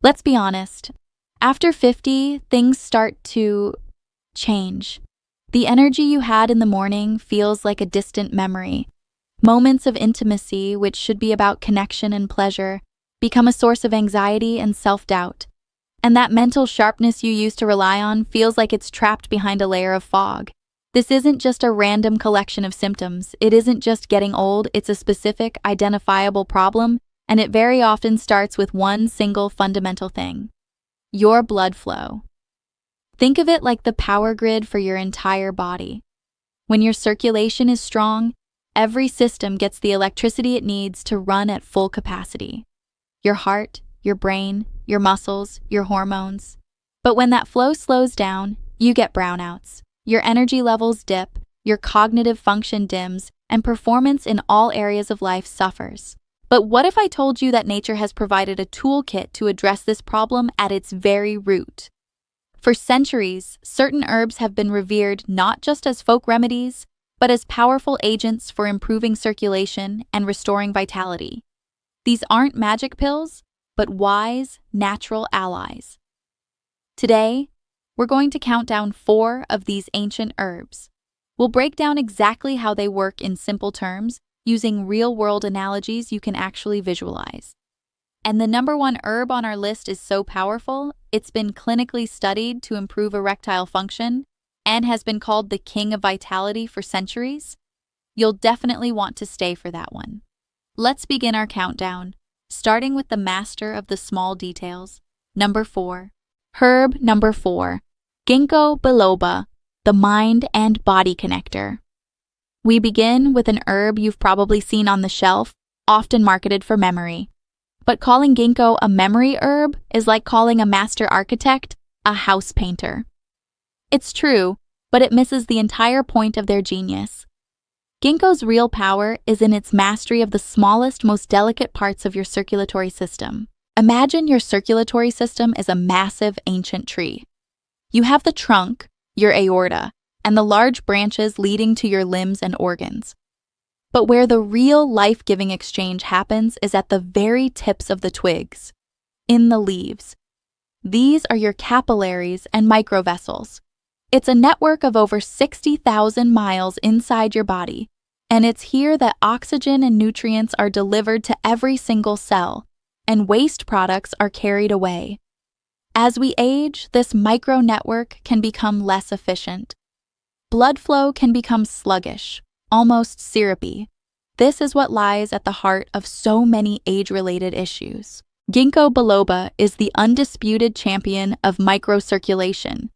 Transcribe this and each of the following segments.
Let's be honest. After 50, things start to change. The energy you had in the morning feels like a distant memory. Moments of intimacy, which should be about connection and pleasure, become a source of anxiety and self-doubt. And that mental sharpness you used to rely on feels like it's trapped behind a layer of fog. This isn't just a random collection of symptoms. It isn't just getting old. It's a specific, identifiable problem, and it very often starts with one single fundamental thing: your blood flow. Think of it like the power grid for your entire body. When your circulation is strong, every system gets the electricity it needs to run at full capacity. Your heart, your brain, your muscles, your hormones. But when that flow slows down, you get brownouts. Your energy levels dip, your cognitive function dims, and performance in all areas of life suffers. But what if I told you that nature has provided a toolkit to address this problem at its very root? For centuries, certain herbs have been revered not just as folk remedies, but as powerful agents for improving circulation and restoring vitality. These aren't magic pills, but wise, natural allies. Today, we're going to count down 4 of these ancient herbs. We'll break down exactly how they work in simple terms, using real-world analogies you can actually visualize. And the number 1 herb on our list is so powerful, it's been clinically studied to improve erectile function and has been called the king of vitality for centuries. You'll definitely want to stay for that one. Let's begin our countdown, starting with the master of the small details. Number 4. Herb number 4. Ginkgo biloba, the mind and body connector. We begin with an herb you've probably seen on the shelf, often marketed for memory. But calling ginkgo a memory herb is like calling a master architect a house painter. It's true, but it misses the entire point of their genius. Ginkgo's real power is in its mastery of the smallest, most delicate parts of your circulatory system. Imagine your circulatory system is a massive ancient tree. You have the trunk, your aorta, and the large branches leading to your limbs and organs. But where the real life-giving exchange happens is at the very tips of the twigs, in the leaves. These are your capillaries and microvessels. It's a network of over 60,000 miles inside your body, and it's here that oxygen and nutrients are delivered to every single cell, and waste products are carried away. As we age, this micro-network can become less efficient. Blood flow can become sluggish, almost syrupy. This is what lies at the heart of so many age-related issues. Ginkgo biloba is the undisputed champion of microcirculation.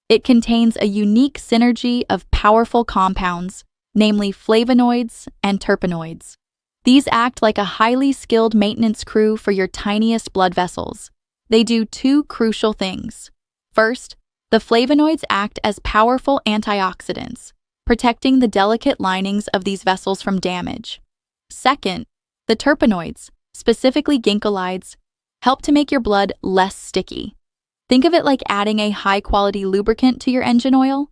It contains a unique synergy of powerful compounds, namely flavonoids and terpenoids. These act like a highly skilled maintenance crew for your tiniest blood vessels. They do 2 crucial things. First, the flavonoids act as powerful antioxidants, protecting the delicate linings of these vessels from damage. Second, the terpenoids, specifically ginkolaids, help to make your blood less sticky. Think of it like adding a high-quality lubricant to your engine oil.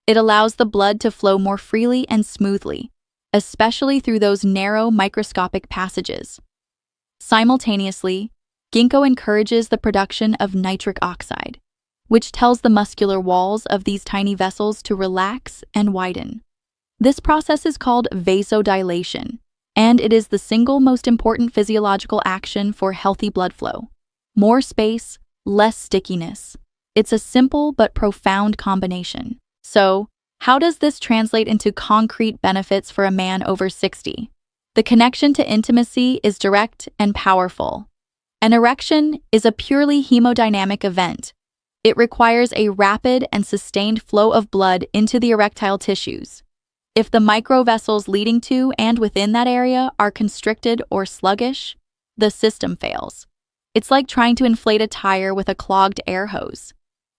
It allows the blood to flow more freely and smoothly, especially through those narrow microscopic passages. Simultaneously, ginkgo encourages the production of nitric oxide, which tells the muscular walls of these tiny vessels to relax and widen. This process is called vasodilation, and it is the single most important physiological action for healthy blood flow. More space, less stickiness. It's a simple but profound combination. So, how does this translate into concrete benefits for a man over 60? The connection to intimacy is direct and powerful. An erection is a purely hemodynamic event. It requires a rapid and sustained flow of blood into the erectile tissues. If the microvessels leading to and within that area are constricted or sluggish, the system fails. It's like trying to inflate a tire with a clogged air hose.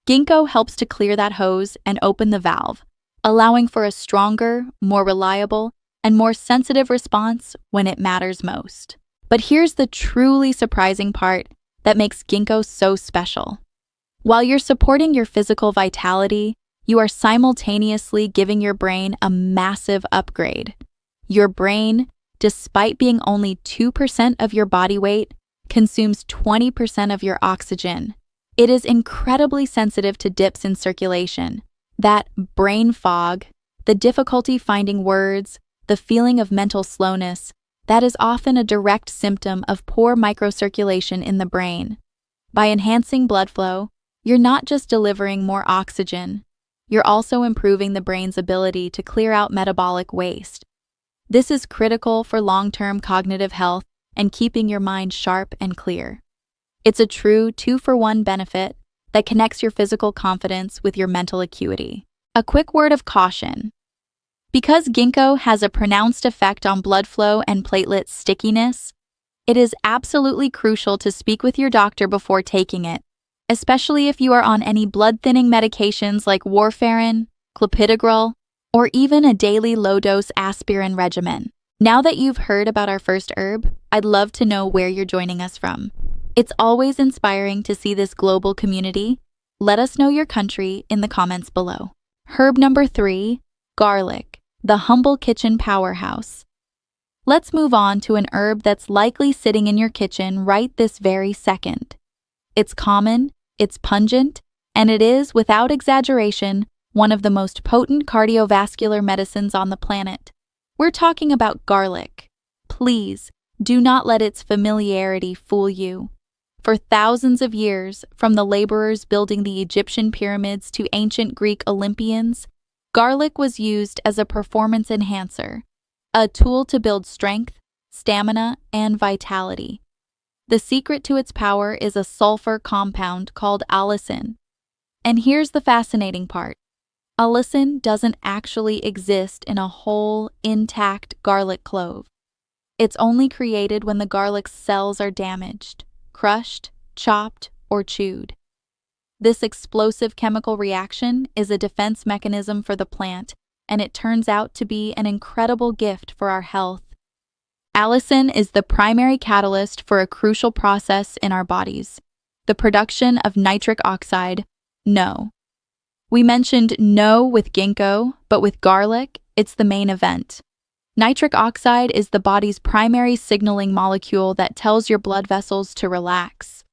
Ginkgo helps to clear that hose and open the valve, allowing for a stronger, more reliable, and more sensitive response when it matters most. But here's the truly surprising part that makes ginkgo so special. While you're supporting your physical vitality, you are simultaneously giving your brain a massive upgrade. Your brain, despite being only 2% of your body weight, consumes 20% of your oxygen. It is incredibly sensitive to dips in circulation. That brain fog, the difficulty finding words, the feeling of mental slowness, that is often a direct symptom of poor microcirculation in the brain. By enhancing blood flow, you're not just delivering more oxygen, you're also improving the brain's ability to clear out metabolic waste. This is critical for long-term cognitive health and keeping your mind sharp and clear. It's a true 2-for-1 benefit that connects your physical confidence with your mental acuity. A quick word of caution. Because ginkgo has a pronounced effect on blood flow and platelet stickiness, it is absolutely crucial to speak with your doctor before taking it, especially if you are on any blood-thinning medications like warfarin, clopidogrel, or even a daily low-dose aspirin regimen. Now that you've heard about our first herb, I'd love to know where you're joining us from. It's always inspiring to see this global community. Let us know your country in the comments below. Herb number 3, garlic, the humble kitchen powerhouse. Let's move on to an herb that's likely sitting in your kitchen right this very second. It's common, it's pungent, and it is, without exaggeration, one of the most potent cardiovascular medicines on the planet. We're talking about garlic. Please, do not let its familiarity fool you. For thousands of years, from the laborers building the Egyptian pyramids to ancient Greek Olympians, garlic was used as a performance enhancer, a tool to build strength, stamina, and vitality. The secret to its power is a sulfur compound called allicin. And here's the fascinating part. Allicin doesn't actually exist in a whole, intact garlic clove. It's only created when the garlic's cells are damaged, crushed, chopped, or chewed. This explosive chemical reaction is a defense mechanism for the plant, and it turns out to be an incredible gift for our health. Allicin is the primary catalyst for a crucial process in our bodies, the production of nitric oxide, NO. We mentioned NO with ginkgo, but with garlic, it's the main event. Nitric oxide is the body's primary signaling molecule that tells your blood vessels to relax.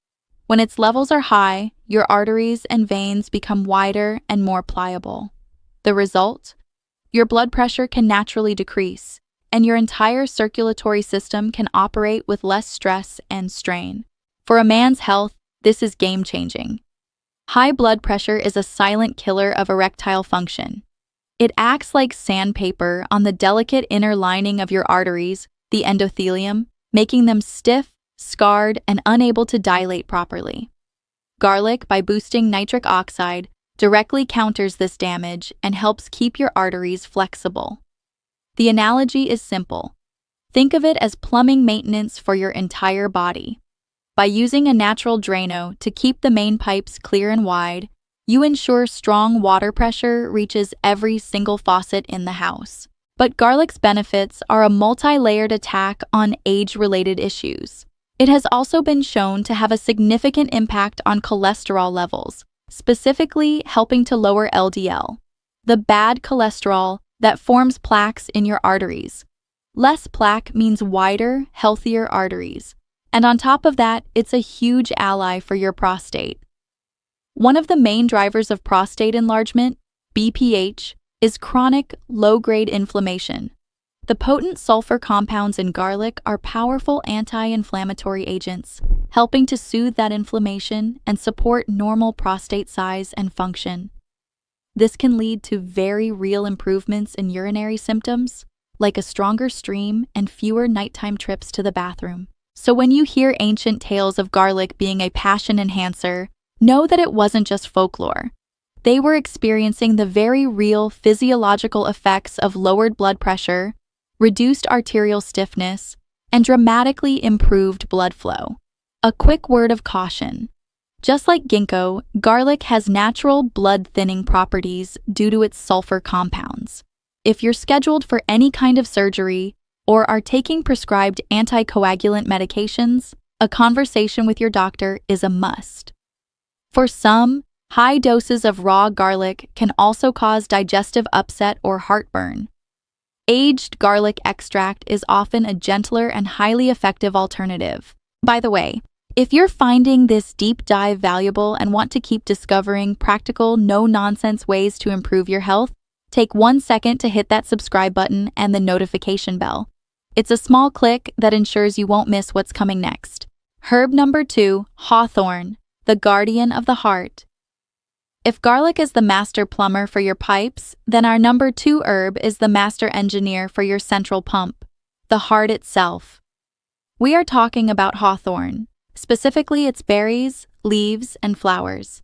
When its levels are high, your arteries and veins become wider and more pliable. The result? Your blood pressure can naturally decrease, and your entire circulatory system can operate with less stress and strain. For a man's health, this is game-changing. High blood pressure is a silent killer of erectile function. It acts like sandpaper on the delicate inner lining of your arteries, the endothelium, making them stiff, scarred, and unable to dilate properly. Garlic, by boosting nitric oxide, directly counters this damage and helps keep your arteries flexible. The analogy is simple. Think of it as plumbing maintenance for your entire body. By using a natural Drano to keep the main pipes clear and wide, you ensure strong water pressure reaches every single faucet in the house. But garlic's benefits are a multi-layered attack on age-related issues. It has also been shown to have a significant impact on cholesterol levels, specifically helping to lower LDL, the bad cholesterol that forms plaques in your arteries. Less plaque means wider, healthier arteries. And on top of that, it's a huge ally for your prostate. One of the main drivers of prostate enlargement, BPH, is chronic, low-grade inflammation. The potent sulfur compounds in garlic are powerful anti-inflammatory agents, helping to soothe that inflammation and support normal prostate size and function. This can lead to very real improvements in urinary symptoms, like a stronger stream and fewer nighttime trips to the bathroom. So when you hear ancient tales of garlic being a passion enhancer, know that it wasn't just folklore. They were experiencing the very real physiological effects of lowered blood pressure, reduced arterial stiffness, and dramatically improved blood flow. A quick word of caution. Just like ginkgo, garlic has natural blood-thinning properties due to its sulfur compounds. If you're scheduled for any kind of surgery or are taking prescribed anticoagulant medications, a conversation with your doctor is a must. For some, high doses of raw garlic can also cause digestive upset or heartburn. Aged garlic extract is often a gentler and highly effective alternative. By the way, If you're finding this deep dive valuable and want to keep discovering practical, no-nonsense ways to improve your health, take 1 second to hit that subscribe button and the notification bell. It's a small click that ensures you won't miss what's coming next. Herb number 2, hawthorn, the guardian of the heart. If garlic is the master plumber for your pipes, then our number 2 herb is the master engineer for your central pump, the heart itself. We are talking about hawthorn, specifically its berries, leaves, and flowers.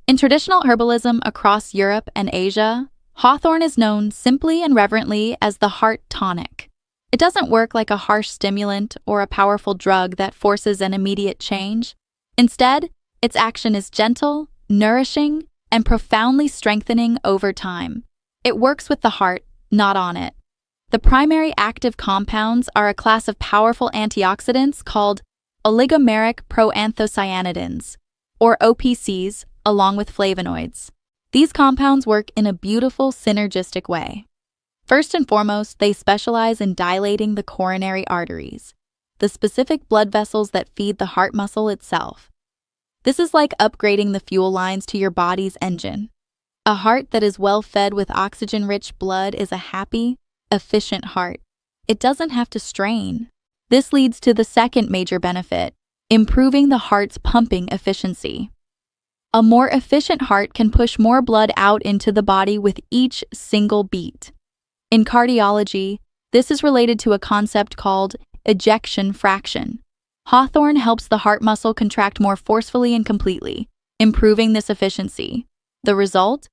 In traditional herbalism across Europe and Asia, hawthorn is known simply and reverently as the heart tonic. It doesn't work like a harsh stimulant or a powerful drug that forces an immediate change. Instead, its action is gentle, nourishing, and profoundly strengthening over time. It works with the heart, not on it. The primary active compounds are a class of powerful antioxidants called oligomeric proanthocyanidins, or OPCs, along with flavonoids. These compounds work in a beautiful synergistic way. First and foremost, they specialize in dilating the coronary arteries, the specific blood vessels that feed the heart muscle itself. This is like upgrading the fuel lines to your body's engine. A heart that is well fed with oxygen-rich blood is a happy, efficient heart. It doesn't have to strain. This leads to the second major benefit, improving the heart's pumping efficiency. A more efficient heart can push more blood out into the body with each single beat. In cardiology, this is related to a concept called ejection fraction. Hawthorn helps the heart muscle contract more forcefully and completely, improving this efficiency. The result?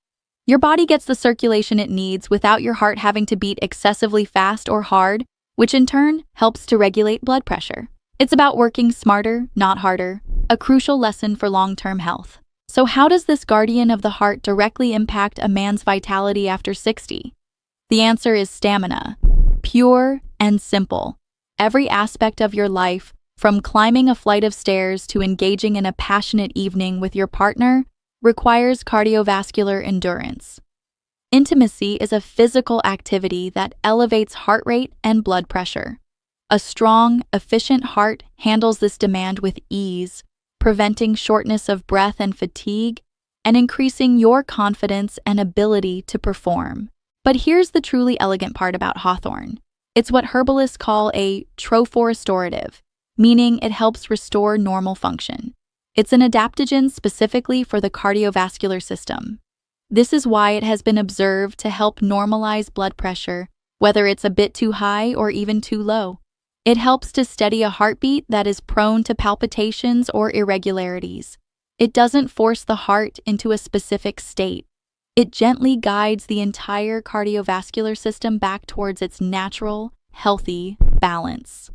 Your body gets the circulation it needs without your heart having to beat excessively fast or hard, which in turn helps to regulate blood pressure. It's about working smarter, not harder, a crucial lesson for long-term health. So how does this guardian of the heart directly impact a man's vitality after 60? The answer is stamina. Pure and simple. Every aspect of your life, from climbing a flight of stairs to engaging in a passionate evening with your partner, requires cardiovascular endurance. Intimacy is a physical activity that elevates heart rate and blood pressure. A strong, efficient heart handles this demand with ease, preventing shortness of breath and fatigue, and increasing your confidence and ability to perform. But here's the truly elegant part about hawthorn. It's what herbalists call a trophorestorative, meaning it helps restore normal function. It's an adaptogen specifically for the cardiovascular system. This is why it has been observed to help normalize blood pressure, whether it's a bit too high or even too low. It helps to steady a heartbeat that is prone to palpitations or irregularities. It doesn't force the heart into a specific state. It gently guides the entire cardiovascular system back towards its natural, healthy balance.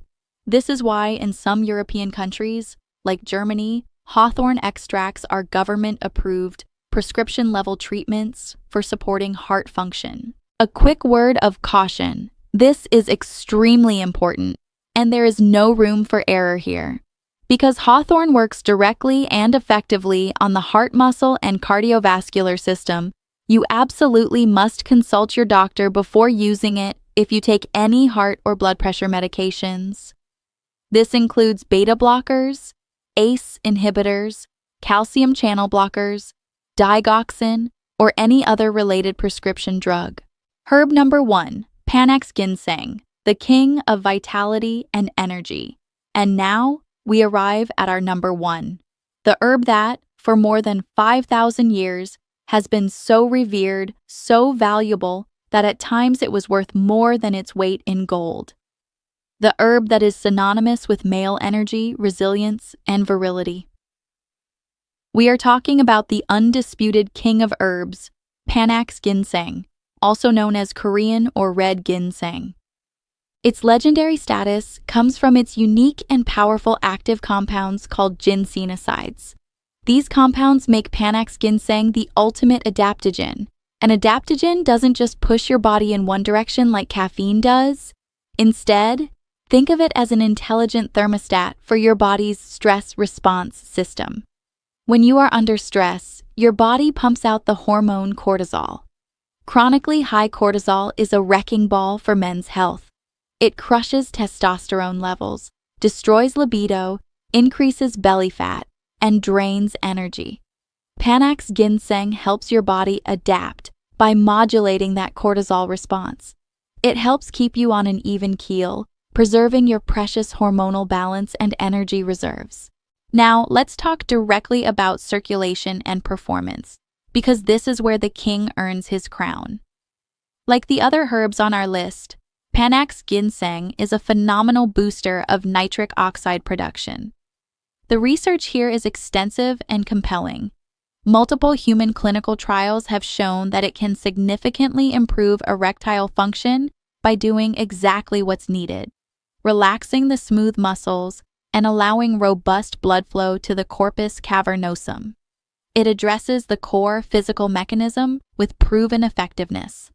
This is why in some European countries, like Germany, hawthorn extracts are government-approved, prescription-level treatments for supporting heart function. A quick word of caution. This is extremely important, and there is no room for error here. Because hawthorn works directly and effectively on the heart muscle and cardiovascular system, you absolutely must consult your doctor before using it if you take any heart or blood pressure medications. This includes beta blockers, ACE inhibitors, calcium channel blockers, digoxin, or any other related prescription drug. Herb number 1, Panax ginseng, the king of vitality and energy. And now we arrive at our number 1, the herb that, for more than 5,000 years, has been so revered, so valuable, that at times it was worth more than its weight in gold. The herb that is synonymous with male energy, resilience, and virility. We are talking about the undisputed king of herbs, Panax ginseng, also known as Korean or red ginseng. Its legendary status comes from its unique and powerful active compounds called ginsenosides. These compounds make Panax ginseng the ultimate adaptogen. An adaptogen doesn't just push your body in one direction like caffeine does. Instead, think of it as an intelligent thermostat for your body's stress response system. When you are under stress, your body pumps out the hormone cortisol. Chronically high cortisol is a wrecking ball for men's health. It crushes testosterone levels, destroys libido, increases belly fat, and drains energy. Panax ginseng helps your body adapt by modulating that cortisol response. It helps keep you on an even keel, preserving your precious hormonal balance and energy reserves. Now, let's talk directly about circulation and performance, because this is where the king earns his crown. Like the other herbs on our list, Panax ginseng is a phenomenal booster of nitric oxide production. The research here is extensive and compelling. Multiple human clinical trials have shown that it can significantly improve erectile function by doing exactly what's needed, relaxing the smooth muscles and allowing robust blood flow to the corpus cavernosum. It addresses the core physical mechanism with proven effectiveness.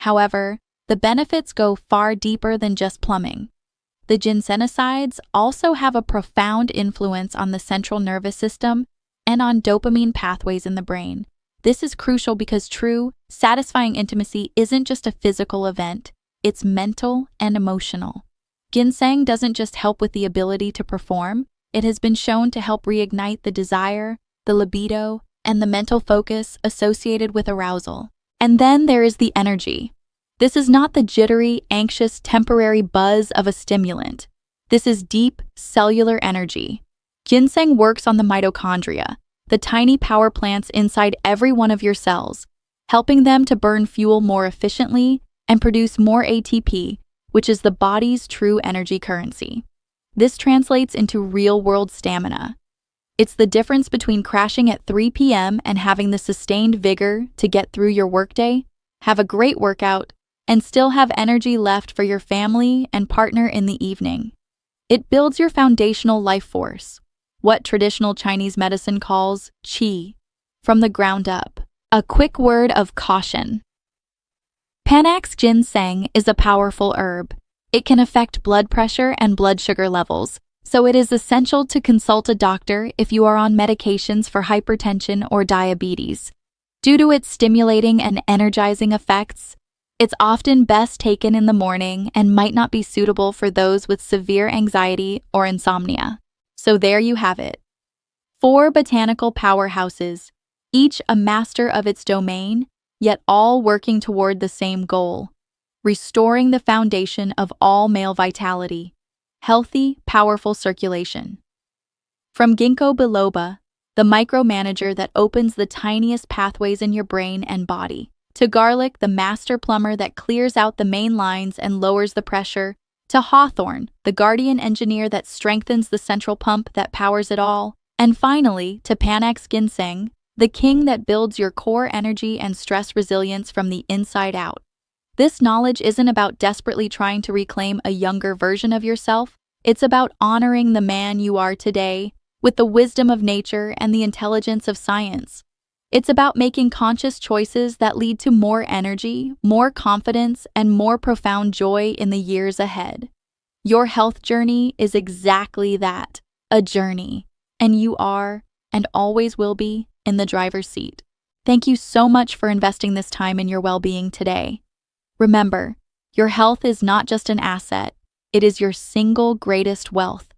However, the benefits go far deeper than just plumbing. The ginsenosides also have a profound influence on the central nervous system and on dopamine pathways in the brain. This is crucial because true, satisfying intimacy isn't just a physical event, it's mental and emotional. Ginseng doesn't just help with the ability to perform, it has been shown to help reignite the desire, the libido, and the mental focus associated with arousal. And then there is the energy. This is not the jittery, anxious, temporary buzz of a stimulant. This is deep, cellular energy. Ginseng works on the mitochondria, the tiny power plants inside every one of your cells, helping them to burn fuel more efficiently and produce more ATP, which is the body's true energy currency. This translates into real-world stamina. It's the difference between crashing at 3 p.m. and having the sustained vigor to get through your workday, have a great workout, and still have energy left for your family and partner in the evening. It builds your foundational life force, what traditional Chinese medicine calls qi, from the ground up. A quick word of caution. Panax ginseng is a powerful herb. It can affect blood pressure and blood sugar levels, so it is essential to consult a doctor if you are on medications for hypertension or diabetes. Due to its stimulating and energizing effects, it's often best taken in the morning and might not be suitable for those with severe anxiety or insomnia. So there you have it. 4 botanical powerhouses, each a master of its domain, yet all working toward the same goal: restoring the foundation of all male vitality, healthy, powerful circulation. From ginkgo biloba, the micromanager that opens the tiniest pathways in your brain and body, to garlic, the master plumber that clears out the main lines and lowers the pressure, to hawthorn, the guardian engineer that strengthens the central pump that powers it all, and finally, to Panax ginseng, the king that builds your core energy and stress resilience from the inside out. This knowledge isn't about desperately trying to reclaim a younger version of yourself. It's about honoring the man you are today with the wisdom of nature and the intelligence of science. It's about making conscious choices that lead to more energy, more confidence, and more profound joy in the years ahead. Your health journey is exactly that, a journey, and you are, and always will be, in the driver's seat. Thank you so much for investing this time in your well-being today. Remember, your health is not just an asset, it is your single greatest wealth.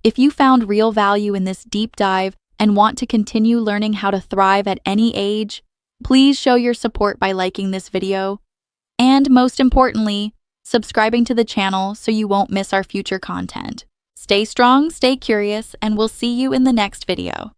If you found real value in this deep dive and want to continue learning how to thrive at any age, please show your support by liking this video, and most importantly, subscribing to the channel so you won't miss our future content. Stay strong, stay curious, and we'll see you in the next video.